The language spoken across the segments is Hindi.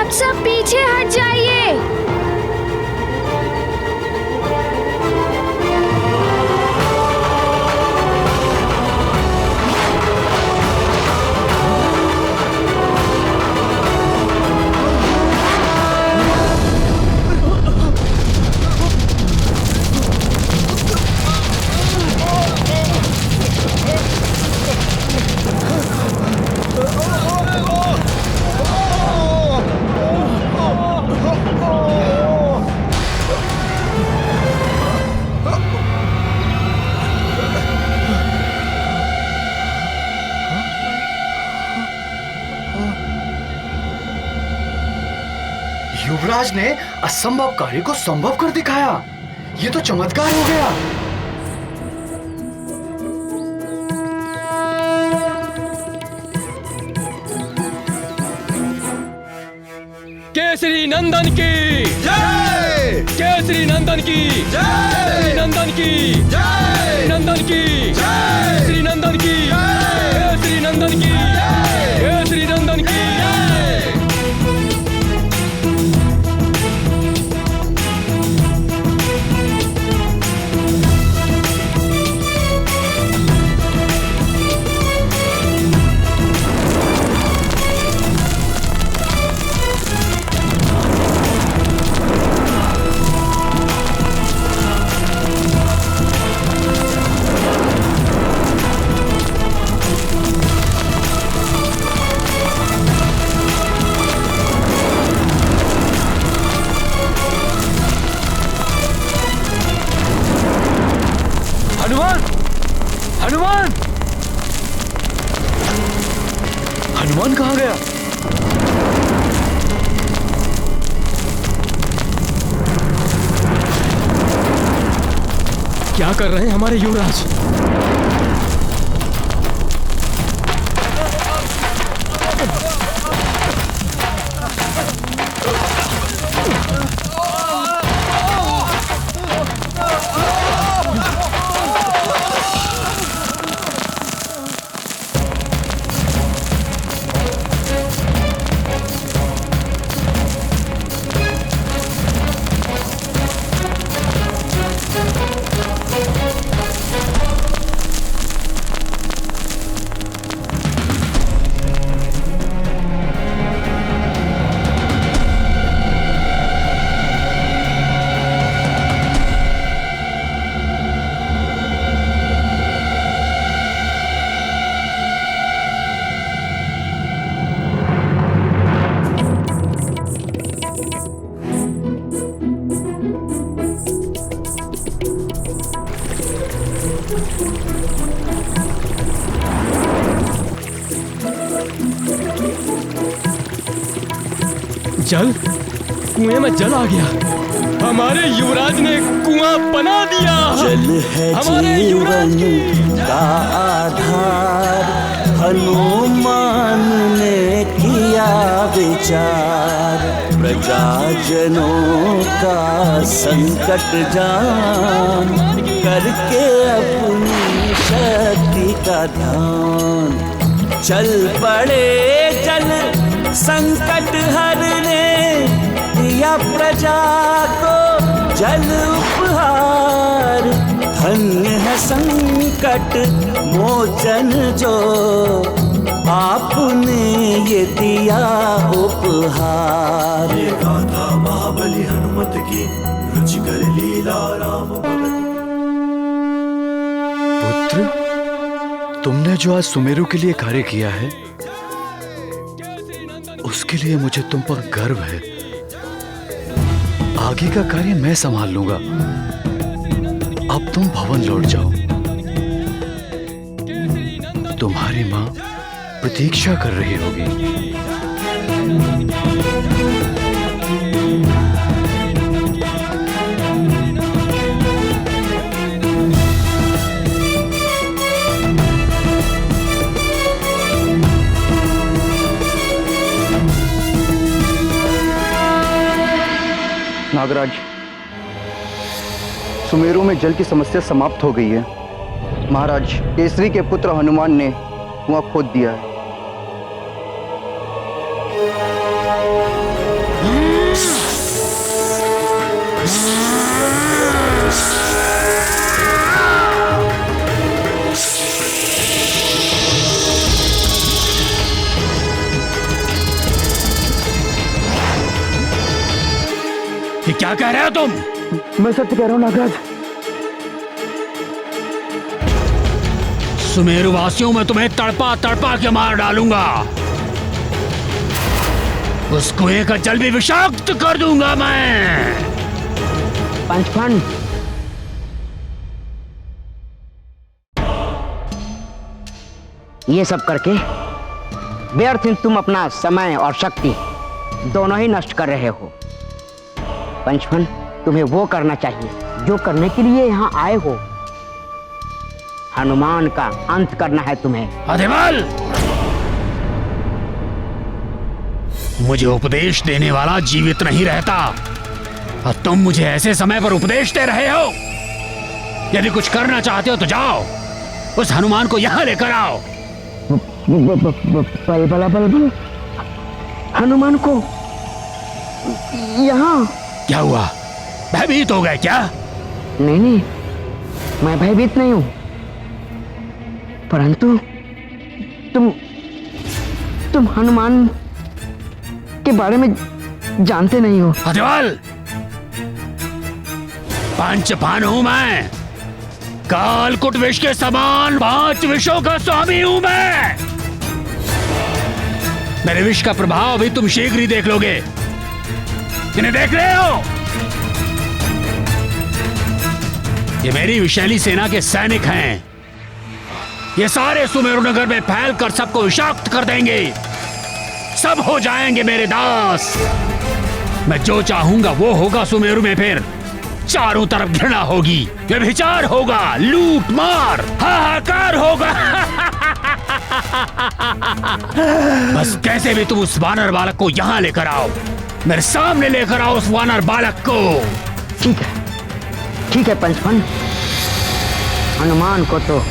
आप सब पीछे हट जाइए। युवराज ने असंभव कार्य को संभव कर दिखाया। ये तो चमत्कार हो गया। केसरी नंदन की जय, केसरी नंदन की जय, नंदन की जय, नंदन की जय, श्री नंदन की केसरी नंदन की केसरी नंदन की। हनुमान, हनुमान, हनुमान कहाँ गया? क्या कर रहे हैं हमारे युवराज? जल, कुएं में जल आ गया। हमारे युवराज ने कुआं बना दिया। जल है जीवन का आधार, हनुमान ने किया विचार। प्रजाजनों का संकट जान, करके अपनी शक्ति का ध्यान। चल पड़े जल संकट हरने, दिया प्रजा को जल उपहार। धन्य है संकट मोचन जो, आपने ये दिया उपहार। ये गाथा महाबली हनुमत की, रुचिकर लीला राम भगत। पुत्र, तुमने जो आज सुमेरु के लिए कार्य किया है, उसके लिए मुझे तुम पर गर्व है। आगे का कार्य मैं संभाल लूंगा। अब तुम भवन लौट जाओ। तुम्हारी मां प्रतीक्षा कर रही होगी। नागराज, सुमेरु में जल की समस्या समाप्त हो गई है। महाराज, केसरी के पुत्र हनुमान ने कुआं खोद दिया है। ये क्या कह रहे हो तुम? मैं सत्य कह रहा हूँ नागराज। सुमेरु वासियों में तुम्हें तड़पा तड़पा के मार डालूंगा। उस कुएं का जल भी विषाक्त कर दूंगा मैं। पंचफन, ये सब करके व्यर्थ तुम अपना समय और शक्ति दोनों ही नष्ट कर रहे हो। पंचफन, तुम्हें वो करना चाहिए जो करने के लिए यहाँ आए हो। हनुमान का अंत करना है तुम्हें। अतिबल, मुझे उपदेश देने वाला जीवित नहीं रहता और तुम मुझे ऐसे समय पर उपदेश दे रहे हो। यदि कुछ करना चाहते हो तो जाओ, उस हनुमान को यहाँ लेकर आओ। बल हनुमान को यहाँ? क्या हुआ, भयभीत हो गए क्या? नहीं, मैं भयभीत नहीं हूँ, परंतु तुम हनुमान के बारे में जानते नहीं हो। अतिबल, पंचफन हूं मैं, कालकुट विष के समान 5 विषों का स्वामी हूं मैं। मेरे विष का प्रभाव भी तुम शीघ्र ही देख लोगे। इन्हें देख रहे हो? ये मेरी विषैली सेना के सैनिक हैं। ये सारे सुमेरु नगर में फैलकर सबको विषाक्त कर देंगे। सब हो जाएंगे मेरे दास। मैं जो चाहूंगा वो होगा सुमेरु में। फिर चारों तरफ घृणा होगी, व्यभिचार होगा, लूट मार, हाहाकार होगा। बस कैसे भी तुम उस वानर बालक को यहाँ लेकर आओ। मेरे सामने लेकर आओ उस वानर बालक को। ठीक है पंचफन, हनुमान को तो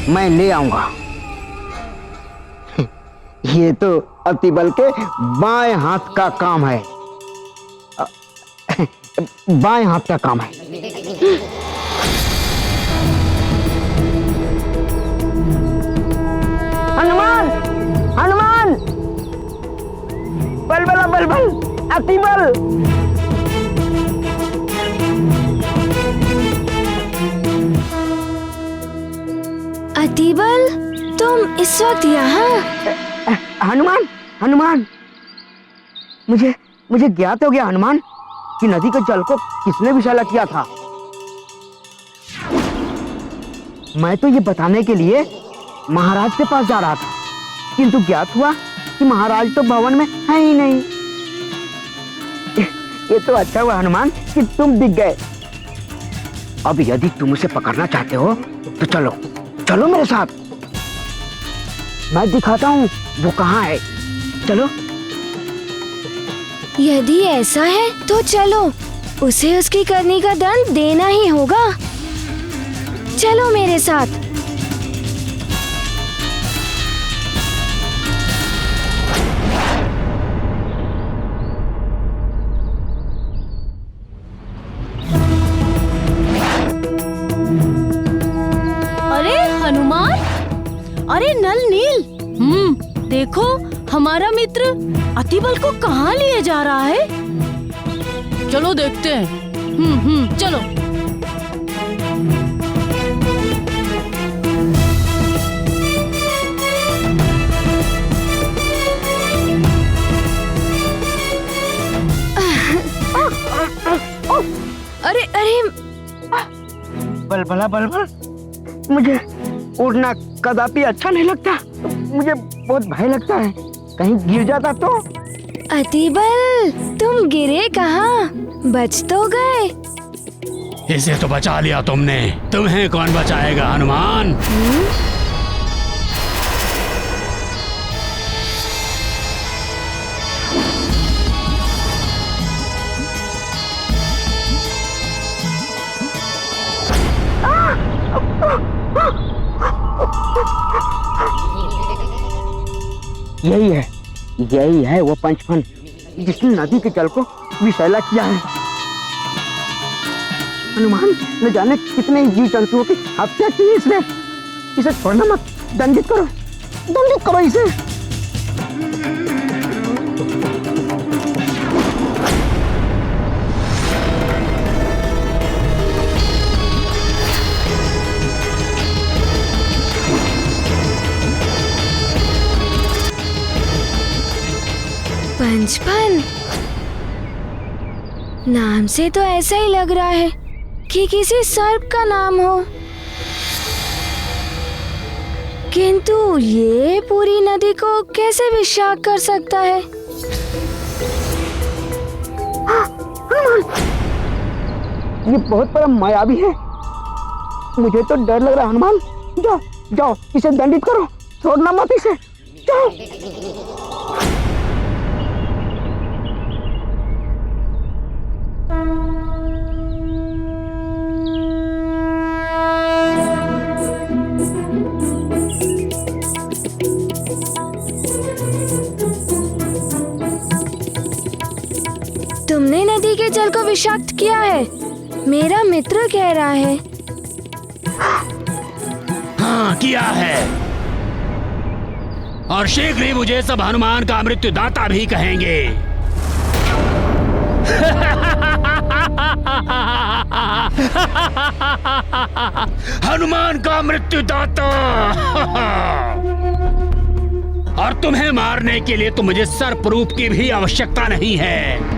मैं ले आऊंगा। ये तो अतिबल के बाएं हाथ का काम है। बाएं हाथ का काम है। हनुमान, हनुमान, बल बल बल बल, अतिबल। अतिबल, तुम इस वक्त यहाँ? हनुमान, हनुमान, मुझे ज्ञात हो गया हनुमान कि नदी के जल को किसने विषैला किया था। मैं तो ये बताने के लिए महाराज के पास जा रहा था, किंतु ज्ञात हुआ कि महाराज तो भवन में है ही नहीं। ये तो अच्छा हुआ हनुमान कि तुम दिख गए। अब यदि तुम उसे पकड़ना चाहते हो तो चलो चलो मेरे साथ, मैं दिखाता हूँ वो कहाँ है। चलो। यदि ऐसा है तो चलो, उसे उसकी करनी का दंड देना ही होगा। चलो मेरे साथ। अरे हनुमान, अरे नल नील, देखो हमारा मित्र अतिबल को कहाँ लिए जा रहा है। चलो देखते हैं। चलो। अरे अरे, बल, मुझे उड़ना कदापि अच्छा नहीं लगता। मुझे बहुत भय लगता है, कहीं गिर जाता तो। अतिबल, तुम गिरे कहाँ? बच तो गए। इसे तो बचा लिया तुमने, तुम्हें कौन बचाएगा हनुमान? यही है वो पंचफन जिसने नदी के जल को विषैला किया है। हनुमान, न जाने कितने जीव जंतुओं की हत्या की इसने। इसे छोड़ना मत, दंडित करो इसे। पंचफन, नाम से तो ऐसा ही लग रहा है कि किसी सर्प का नाम हो, किंतु ये पूरी नदी को कैसे विषाक्त कर सकता है? ये बहुत बड़ा मायावी है। मुझे तो डर लग रहा है हनुमान। जाओ जाओ, इसे दंडित करो, छोड़ना मत इसे। जाओ। तुमने नदी के जल को विषाक्त किया है, मेरा मित्र कह रहा है। हाँ, किया है। और शीघ्र ही मुझे सब हनुमान का मृत्युदाता भी कहेंगे। हनुमान का मृत्युदाता। और तुम्हें मारने के लिए तो मुझे सर्प रूप की भी आवश्यकता नहीं है।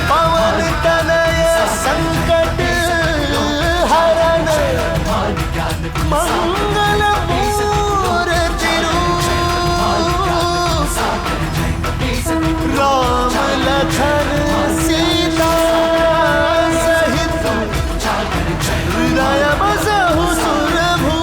पवन तनय संकट हरण मंगल मूर्ति राम लखन सीता सहित हृदय बसहु सुरभू।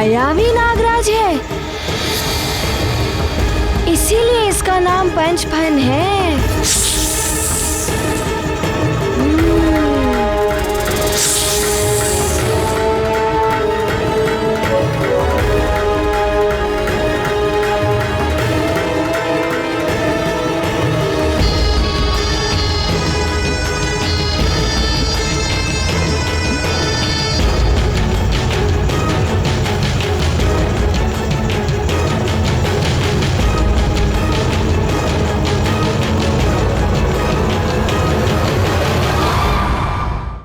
मायावी नागराज है, इसीलिए इसका नाम पंचफन है।